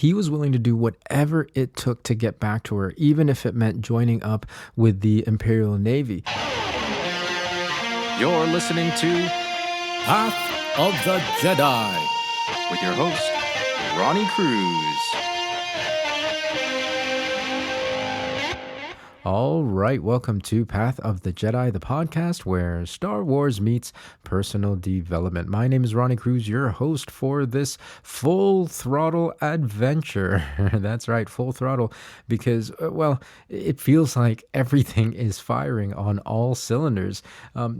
he was willing to do whatever it took to get back to her, even if it meant joining up with the Imperial Navy. You're listening to Path of the Jedi with your host, Ronnie Cruz. All right, welcome to Path of the Jedi, the podcast where Star Wars meets personal development. My name is Ronnie Cruz, your host for this full throttle adventure. That's right, full throttle, because, it feels like everything is firing on all cylinders.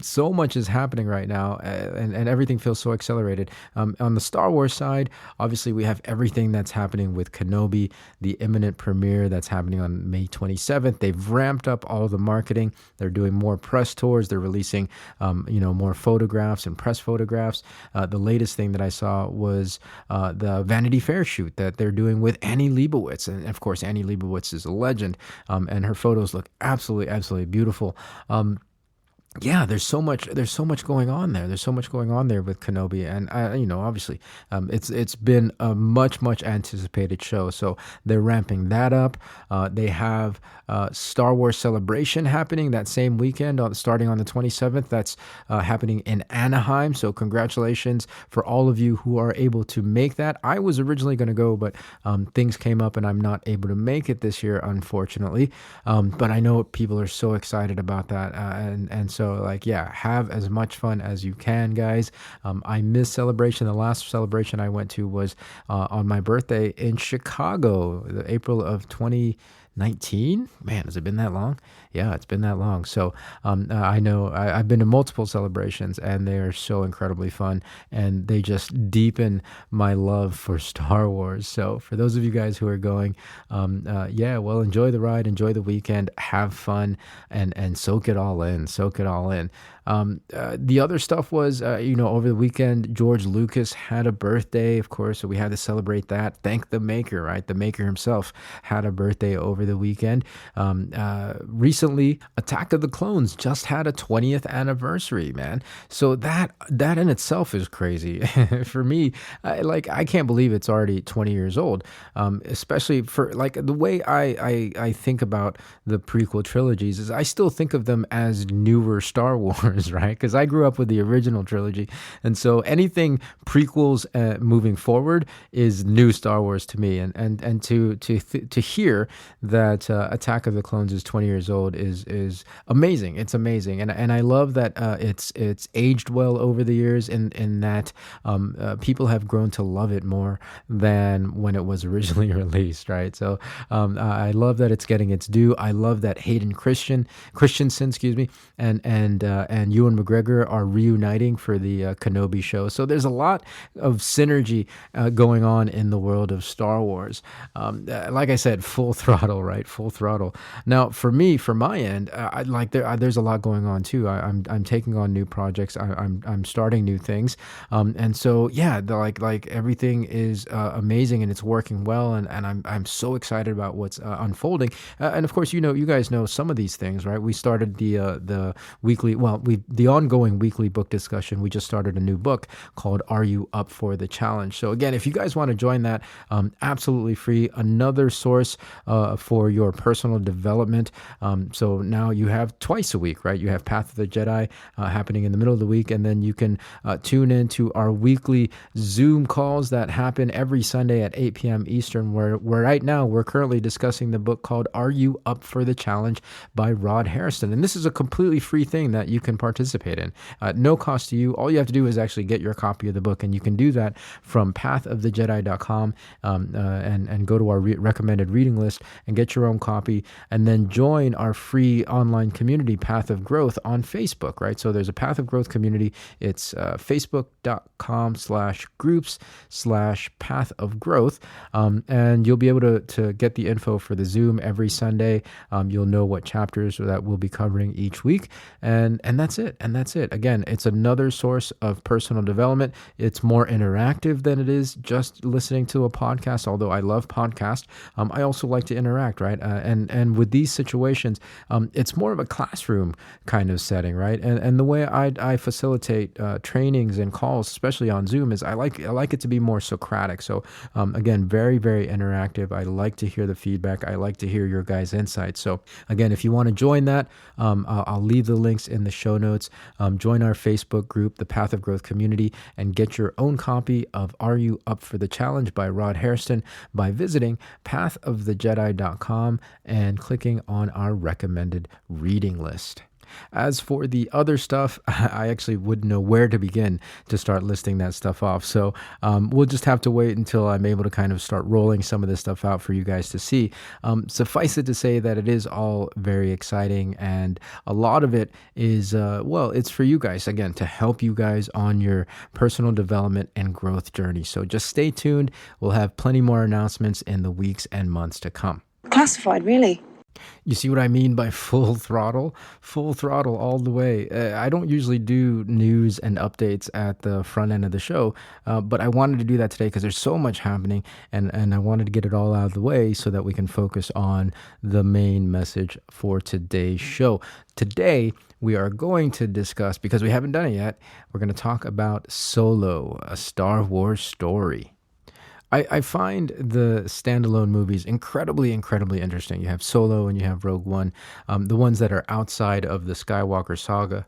So much is happening right now, and everything feels so accelerated. On the Star Wars side, obviously, we have everything that's happening with Kenobi, the imminent premiere that's happening on May 27th. They've ramped up all the marketing. They're doing more press tours. They're releasing, more photographs and press photographs. The latest thing that I saw was the Vanity Fair shoot that they're doing with Annie Leibovitz. And of course, Annie Leibovitz is a legend, and her photos look absolutely beautiful. There's so much going on there. There's so much going on there with Kenobi, and obviously, it's been a much anticipated show. So they're ramping that up. They have Star Wars Celebration happening that same weekend, starting on the 27th. That's happening in Anaheim. So congratulations for all of you who are able to make that. I was originally going to go, but things came up, and I'm not able to make it this year, unfortunately. But I know people are so excited about that, and so. Have as much fun as you can, guys. I missed Celebration. The last Celebration I went to was on my birthday in Chicago, April of 2019. Man, has it been that long? Yeah, it's been that long. So I know I've been to multiple celebrations, and they are so incredibly fun, and they just deepen my love for Star Wars. So for those of you guys who are going, enjoy the ride, enjoy the weekend, have fun, and soak it all in. The other stuff was, over the weekend, George Lucas had a birthday, of course, so we had to celebrate that. Thank the maker, right? The maker himself had a birthday over the weekend. Recently, Attack of the Clones just had a 20th anniversary, man. So that in itself is crazy. For me, I can't believe it's already 20 years old, especially for the way I think about the prequel trilogies is I still think of them as newer Star Wars, right? Because I grew up with the original trilogy, and so anything prequels moving forward is new Star Wars to me. And to hear that Attack of the Clones is 20 years old is amazing. It's amazing, and I love that it's aged well over the years, in that people have grown to love it more than when it was originally released, right? So I love that it's getting its due. I love that Hayden Christensen, and Ewan McGregor are reuniting for the Kenobi show. So there's a lot of synergy going on in the world of Star Wars. Like I said, full throttle, right? Full throttle. Now, for me, from my end, there's a lot going on too. I'm taking on new projects. I'm starting new things, and so everything is amazing, and it's working well, and I'm so excited about what's unfolding. And of course, you guys know some of these things, right? We started the ongoing weekly book discussion. We just started a new book called "Are You Up for the Challenge?" So again, if you guys want to join that, absolutely free. Another source for your personal development. So now you have twice a week, right? You have Path of the Jedi happening in the middle of the week, and then you can tune into our weekly Zoom calls that happen every Sunday at 8 p.m. Eastern, where right now we're currently discussing the book called "Are You Up for the Challenge?" by Rod Hairston. And this is a completely free thing that you can participate in. No cost to you. All you have to do is actually get your copy of the book, and you can do that from pathofthejedi.com and go to our recommended reading list and get your own copy, and then join our free online community, Path of Growth, on Facebook, right? So there's a Path of Growth community. It's facebook.com/groups/Path of Growth, and you'll be able to get the info for the Zoom every Sunday. You'll know what chapters that we'll be covering each week, and that's that's it. And that's it. Again, it's another source of personal development. It's more interactive than it is just listening to a podcast. Although I love podcasts, I also like to interact, right? And with these situations, it's more of a classroom kind of setting, right? And the way I facilitate trainings and calls, especially on Zoom, is I like it to be more Socratic. So again, very, very interactive. I like to hear the feedback. I like to hear your guys' insights. So again, if you want to join that, I'll leave the links in the show notes. Join our Facebook group, the Path of Growth Community, and get your own copy of Are You Up for the Challenge by Rod Hairston by visiting pathofthejedi.com and clicking on our recommended reading list. As for the other stuff, I actually wouldn't know where to begin to start listing that stuff off. So we'll just have to wait until I'm able to kind of start rolling some of this stuff out for you guys to see. Suffice it to say that it is all very exciting, and a lot of it is, it's for you guys, again, to help you guys on your personal development and growth journey. So just stay tuned. We'll have plenty more announcements in the weeks and months to come. Classified, really? You see what I mean by full throttle? Full throttle all the way. I don't usually do news and updates at the front end of the show, but I wanted to do that today because there's so much happening, and I wanted to get it all out of the way so that we can focus on the main message for today's show. Today, we are going to discuss, because we haven't done it yet, we're going to talk about Solo, a Star Wars story. I find the standalone movies incredibly, incredibly interesting. You have Solo and you have Rogue One, the ones that are outside of the Skywalker saga,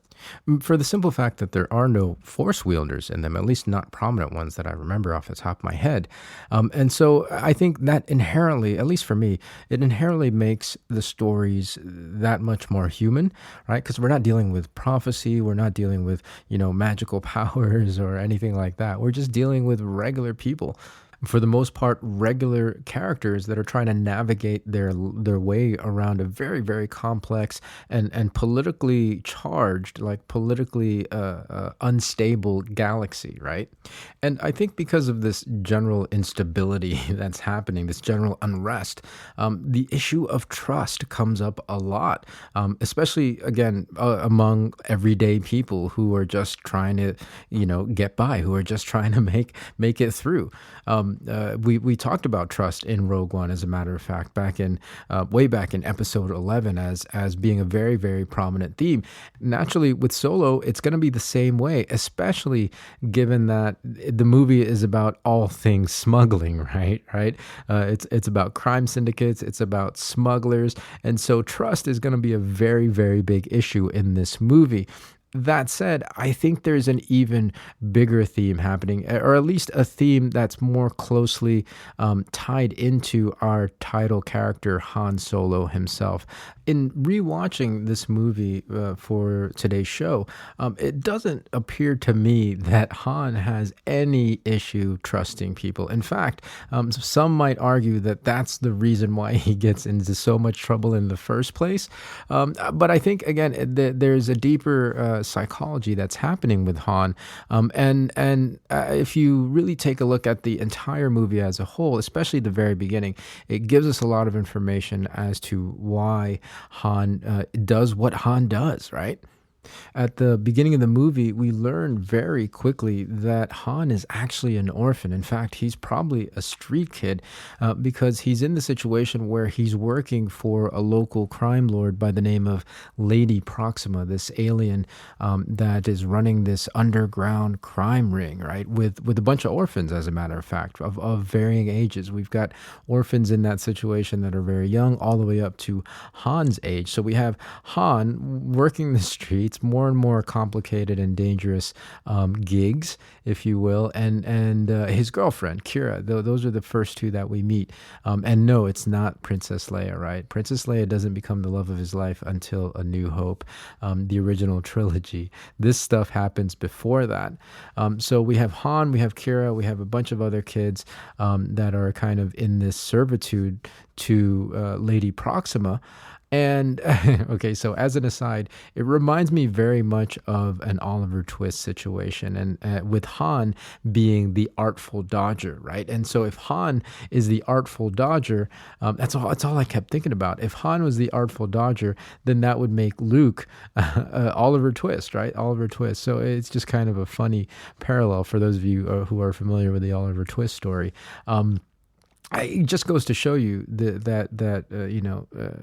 for the simple fact that there are no Force wielders in them, at least not prominent ones that I remember off the top of my head. And so I think that inherently, at least for me, it inherently makes the stories that much more human, right? Because we're not dealing with prophecy, we're not dealing with, magical powers or anything like that. We're just dealing with regular people, for the most part, regular characters that are trying to navigate their way around a very, very complex and politically charged, like politically unstable galaxy, right? And I think because of this general instability that's happening, this general unrest, the issue of trust comes up a lot, especially, again, among everyday people who are just trying to, get by, who are just trying to make it through. We talked about trust in Rogue One, as a matter of fact, way back in episode 11 as being a very, very prominent theme. Naturally, with Solo, it's going to be the same way, especially given that the movie is about all things smuggling, right? It's about crime syndicates, it's about smugglers, and so trust is going to be a very, very big issue in this movie. That said, I think there's an even bigger theme happening, or at least a theme that's more closely tied into our title character, Han Solo himself. In rewatching this movie for today's show, it doesn't appear to me that Han has any issue trusting people. In fact, some might argue that that's the reason why he gets into so much trouble in the first place. But I think, again, there's a deeper psychology that's happening with Han. And if you really take a look at the entire movie as a whole, especially the very beginning, it gives us a lot of information as to why Han does what Han does, right? At the beginning of the movie, we learn very quickly that Han is actually an orphan. In fact, he's probably a street kid because he's in the situation where he's working for a local crime lord by the name of Lady Proxima, this alien that is running this underground crime ring, right? With a bunch of orphans, as a matter of fact, of varying ages. We've got orphans in that situation that are very young, all the way up to Han's age. So we have Han working the streets, more and more complicated and dangerous gigs, if you will, and his girlfriend Kira. Those are the first two that we meet. And no, it's not Princess Leia, right? Princess Leia doesn't become the love of his life until A New Hope, the original trilogy. This stuff happens before that. So we have Han, we have Kira, we have a bunch of other kids that are kind of in this servitude to Lady Proxima. And okay, so as an aside, it reminds me very much of an Oliver Twist situation, and with Han being the artful dodger, right? And so if Han is the artful dodger, that's all. That's all I kept thinking about. If Han was the artful dodger, then that would make Luke Oliver Twist, right? Oliver Twist. So it's just kind of a funny parallel for those of you who are familiar with the Oliver Twist story. It just goes to show you that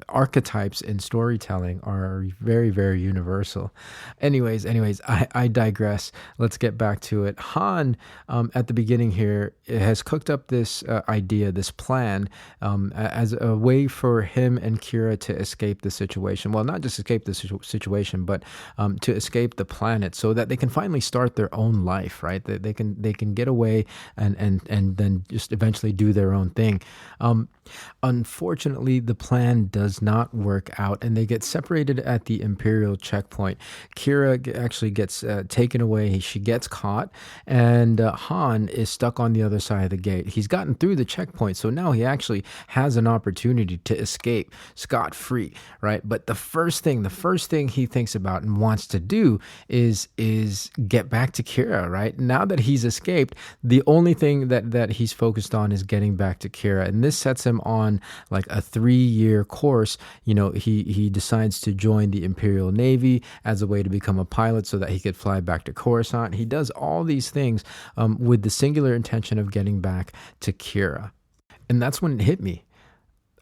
archetypes in storytelling are very, very universal. Anyways, I digress. Let's get back to it. Han, at the beginning here, has cooked up this idea, this plan, as a way for him and Kira to escape the situation. Well, not just escape the situation, but to escape the planet, so that they can finally start their own life. Right? That they can get away and then just eventually do their own thing. Unfortunately, the plan does not work out, and they get separated at the Imperial checkpoint. Kira actually gets taken away. She gets caught, and Han is stuck on the other side of the gate. He's gotten through the checkpoint, so now he actually has an opportunity to escape scot-free, right? But the first thing he thinks about and wants to do is get back to Kira, right? Now that he's escaped, the only thing that he's focused on is getting back to Kira, and this sets him on like a 3-year course. He decides to join the Imperial Navy as a way to become a pilot so that he could fly back to Coruscant. He does all these things with the singular intention of getting back to Kira. And that's when it hit me.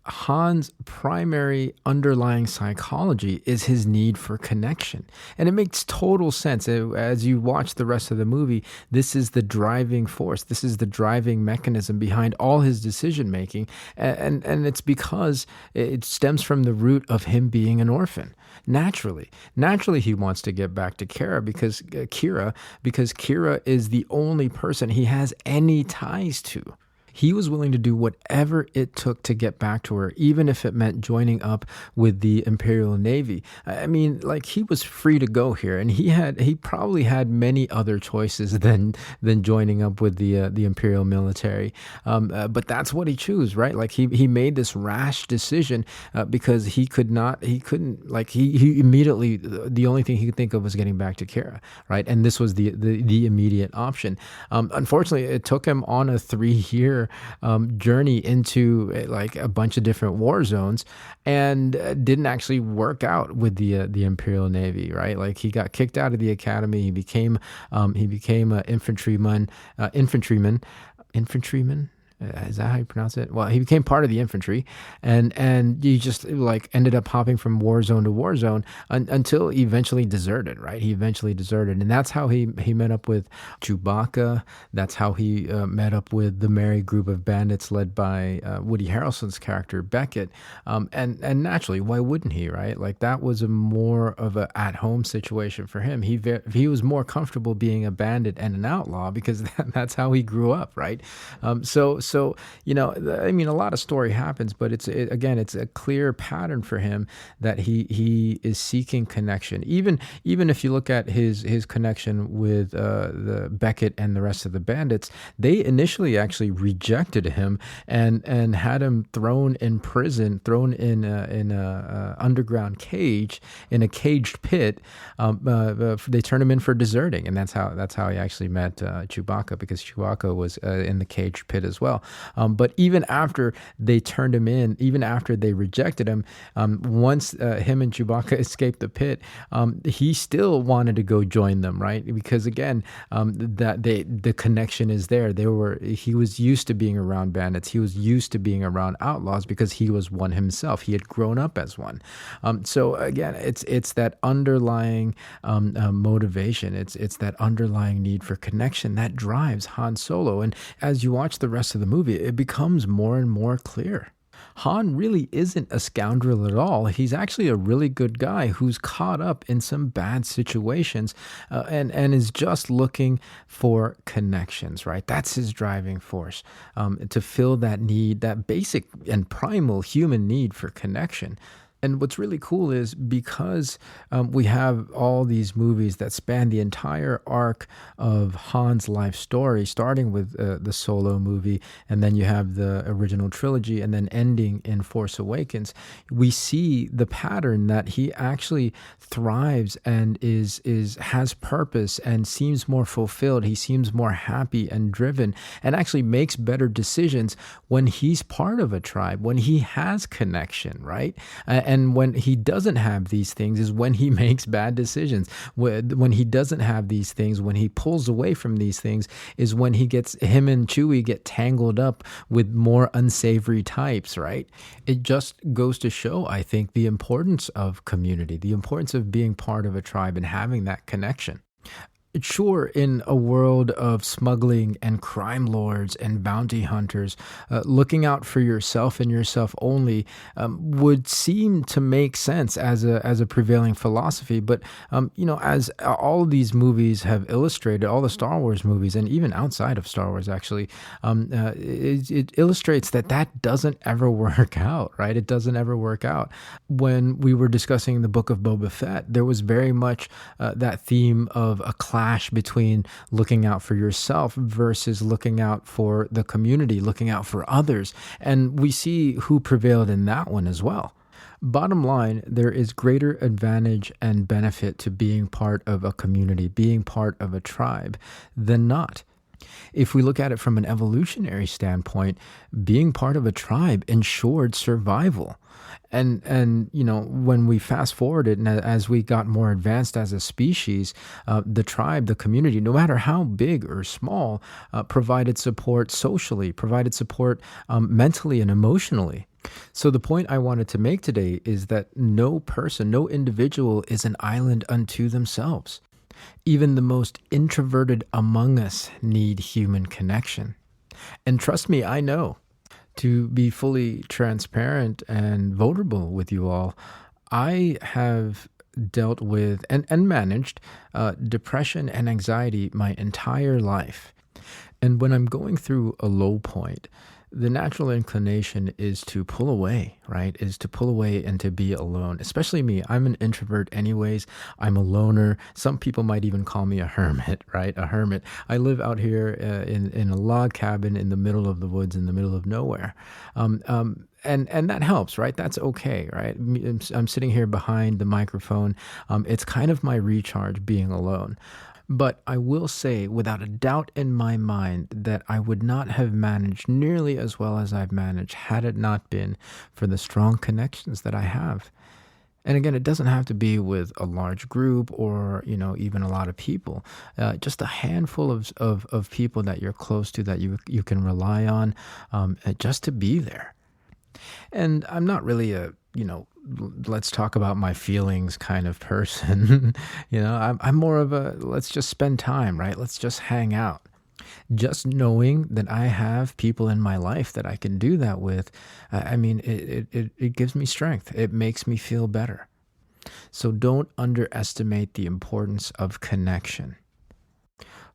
Han's primary underlying psychology is his need for connection. And it makes total sense. As you watch the rest of the movie, this is the driving force. This is the driving mechanism behind all his decision making. And it's because it stems from the root of him being an orphan. Naturally, he wants to get back to Kira because Kira is the only person he has any ties to. He was willing to do whatever it took to get back to her, even if it meant joining up with the Imperial Navy. I mean, like, he was free to go here, and he probably had many other choices than joining up with the Imperial military. But that's what he chose, right? Like, he made this rash decision because he immediately, the only thing he could think of was getting back to Kira, right? And this was the immediate option. Unfortunately, it took him on a 3-year journey into like a bunch of different war zones, and didn't actually work out with the Imperial Navy, right? Like, he got kicked out of the academy. He became an infantryman. Is that how you pronounce it? Well, he became part of the infantry, and he just like ended up hopping from war zone to war zone until he eventually deserted, right? He eventually deserted, and that's how he met up with Chewbacca. That's how he met up with the merry group of bandits led by Woody Harrelson's character Beckett. And naturally, why wouldn't he, right? Like, that was more of a at-home situation for him. He was more comfortable being a bandit and an outlaw because that's how he grew up, right? So, I mean, a lot of story happens, but it's a clear pattern for him that he is seeking connection. Even if you look at his connection with the Beckett and the rest of the bandits, they initially actually rejected him and had him thrown in prison, thrown in a underground cage, in a caged pit. They turned him in for deserting, and that's how he actually met Chewbacca, because Chewbacca was in the caged pit as well. But even after they turned him in, even after they rejected him, once him and Chewbacca escaped the pit, he still wanted to go join them, right? Because again, the connection is there. He was used to being around bandits. He was used to being around outlaws because he was one himself. He had grown up as one. So again, it's that underlying motivation. It's that underlying need for connection that drives Han Solo. And as you watch the rest of the movie, it becomes more and more clear. Han really isn't a scoundrel at all. He's actually a really good guy who's caught up in some bad situations and is just looking for connections, right? That's his driving force, to fill that need, that basic and primal human need for connection. And what's really cool is because we have all these movies that span the entire arc of Han's life story, starting with the Solo movie, and then you have the original trilogy, and then ending in Force Awakens. We see the pattern that he actually thrives and is has purpose and seems more fulfilled. He seems more happy and driven, and actually makes better decisions when he's part of a tribe, when he has connection, right? And when he doesn't have these things is when he makes bad decisions. When he doesn't have these things, when he pulls away from these things, is when him and Chewie get tangled up with more unsavory types, right? It just goes to show, I think, the importance of community, the importance of being part of a tribe and having that connection. Sure, in a world of smuggling and crime lords and bounty hunters, looking out for yourself and yourself only would seem to make sense as a prevailing philosophy. But as all of these movies have illustrated, all the Star Wars movies, and even outside of Star Wars, actually, it illustrates that doesn't ever work out, right? It doesn't ever work out. When we were discussing the Book of Boba Fett, there was very much that theme of a clash between looking out for yourself versus looking out for the community, looking out for others. And we see who prevailed in that one as well. Bottom line, there is greater advantage and benefit to being part of a community, being part of a tribe, than not. If we look at it from an evolutionary standpoint, being part of a tribe ensured survival. And when we fast forwarded and as we got more advanced as a species, the tribe, the community, no matter how big or small, provided support socially, provided support mentally and emotionally. So the point I wanted to make today is that no person, no individual is an island unto themselves. Even the most introverted among us need human connection. And trust me, I know. To be fully transparent and vulnerable with you all, I have dealt with and managed depression and anxiety my entire life. And when I'm going through a low point, the natural inclination is to pull away, right? Is to pull away and to be alone. Especially me. I'm an introvert anyways. I'm a loner. Some people might even call me a hermit, right? A hermit. I live out here in a log cabin in the middle of the woods, in the middle of nowhere. And that helps, right? That's okay, right? I'm sitting here behind the microphone. It's kind of my recharge being alone. But I will say, without a doubt in my mind, that I would not have managed nearly as well as I've managed had it not been for the strong connections that I have. And again, it doesn't have to be with a large group or, even a lot of people. Just a handful of people that you're close to, that you can rely on, just to be there. And I'm not really let's talk about my feelings kind of person. I'm more of a, let's just spend time, right? Let's just hang out. Just knowing that I have people in my life that I can do that with, it gives me strength. It makes me feel better. So don't underestimate the importance of connection.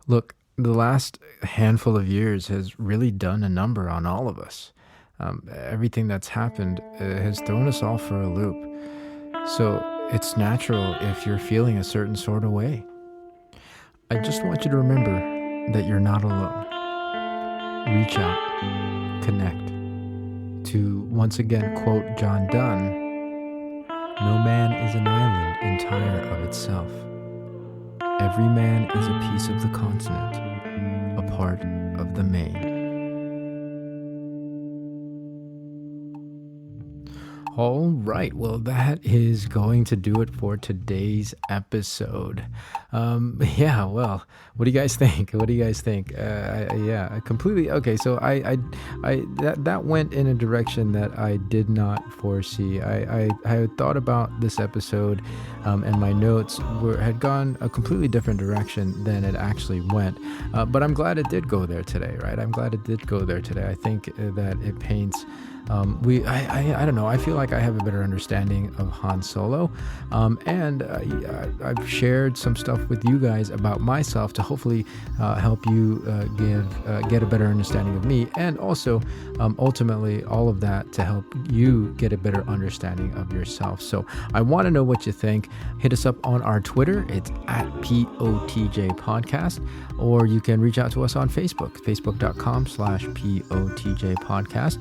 Look, the last handful of years has really done a number on all of us. Everything that's happened has thrown us all for a loop. So it's natural if you're feeling a certain sort of way. I just want you to remember that you're not alone. Reach out, connect. To once again quote John Donne, "No man is an island entire of itself. Every man is a piece of the continent, a part of the main." All right, well, that is going to do it for today's episode. Well, what do you guys think? Completely. Okay, so that went in a direction that I did not foresee. I had thought about this episode, and my notes had gone a completely different direction than it actually went. But I'm glad it did go there today, right? I think that it paints I don't know. I feel like I have a better understanding of Han Solo, and I've shared some stuff with you guys about myself to hopefully help you get a better understanding of me, and also ultimately all of that to help you get a better understanding of yourself. So I want to know what you think. Hit us up on our Twitter. It's at POTJ Podcast, or you can reach out to us on Facebook, facebook.com/POTJ Podcast.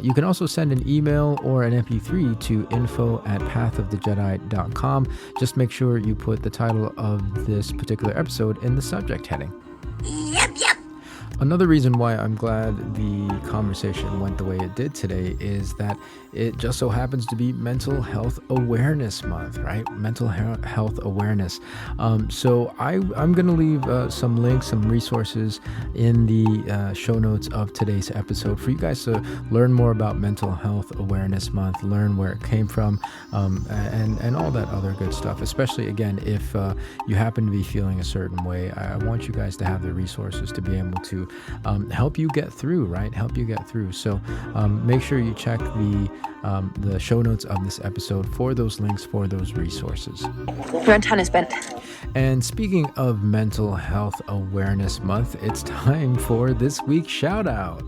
You can also send an email or an MP3 to info@pathofthejedi.com. Just make sure you put the title of this particular episode in the subject heading. Another reason why I'm glad the conversation went the way it did today is that it just so happens to be Mental Health Awareness Month, right? Mental health awareness. So I'm going to leave some links, some resources in the show notes of today's episode for you guys to learn more about Mental Health Awareness Month, learn where it came from, and all that other good stuff. Especially, again, if you happen to be feeling a certain way, I want you guys to have the resources to be able to help you get through, right? Help you get through. So make sure you check the show notes of this episode for those links, for those resources. Your antenna's bent. And speaking of Mental Health Awareness Month, it's time for this week's shout out.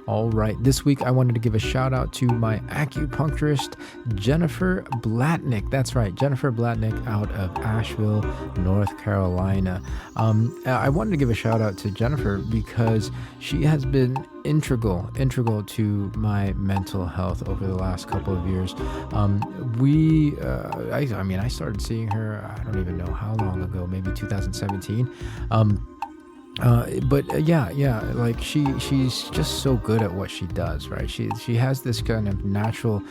All right, this week I wanted to give a shout out to my acupuncturist, Jennifer Blatnick. That's right, Jennifer Blatnick out of Asheville, North Carolina. I wanted to give a shout out to Jennifer because she has been integral to my mental health over the last couple of years. I started seeing her, I don't even know how long ago, maybe 2017. Like she's just so good at what she does, right? She has this kind of natural,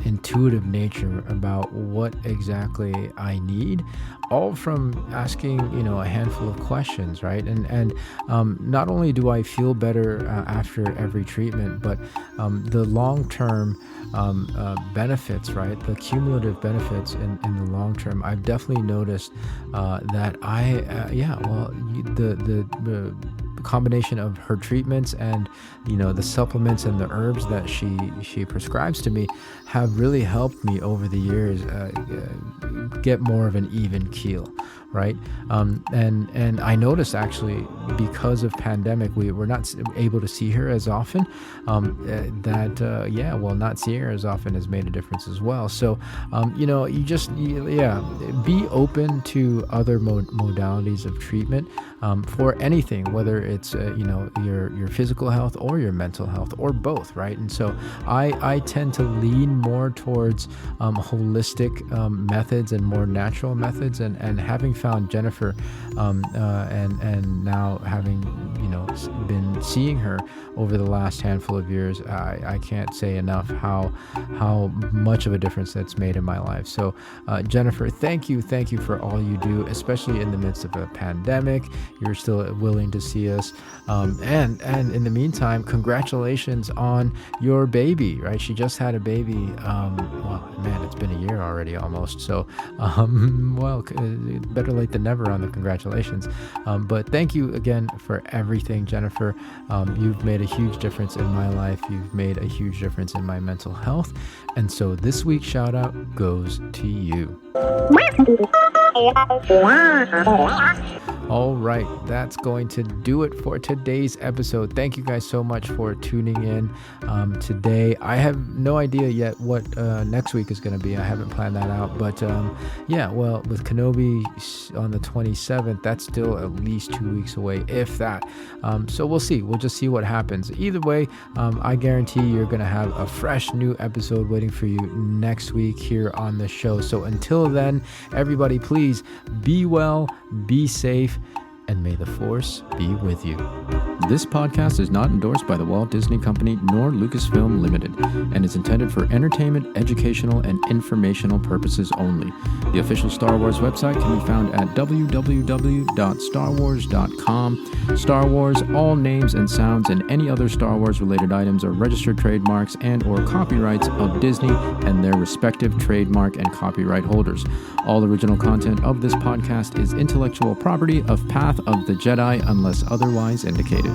intuitive nature about what exactly I need, all from asking, a handful of questions, right? And not only do I feel better after every treatment, but the long-term benefits, right? The cumulative benefits in the long term, I've definitely noticed that the combination of her treatments and the supplements and the herbs that she prescribes to me have really helped me over the years get more of an even keel, right? And I noticed actually because of pandemic we were not able to see her as often. Not seeing her as often has made a difference as well. So be open to other modalities of treatment for anything, whether it's your physical health or your mental health or both, right? And so I tend to lean more towards holistic methods and more natural methods, and having found Jennifer and now having been seeing her over the last handful of years, I can't say enough how much of a difference that's made in my life. So Jennifer, thank you for all you do, especially in the midst of a pandemic. You're still willing to see us, and in the meantime, congratulations on your baby, right? She just had a baby. It's been a year already almost. So better late than never on the congratulations. But thank you again for everything, Jennifer. You've made a huge difference in my life. You've made a huge difference in my mental health. And so this week's shout out goes to you. All right, that's going to do it for today's episode. Thank you guys so much for tuning in today. I have no idea yet what next week is going to be. I haven't planned that out, but with Kenobi on the 27th, that's still at least 2 weeks away, if that. So we'll see. We'll just see what happens. Either way, I guarantee you're going to have a fresh new episode waiting for you next week here on the show. So until then, everybody, please be well, be safe, and may the Force be with you. This podcast is not endorsed by the Walt Disney Company nor Lucasfilm Limited and is intended for entertainment, educational, and informational purposes only. The official Star Wars website can be found at www.starwars.com. Star Wars, all names and sounds and any other Star Wars related items are registered trademarks and or copyrights of Disney and their respective trademark and copyright holders. All original content of this podcast is intellectual property of Path of the Jedi unless otherwise indicated.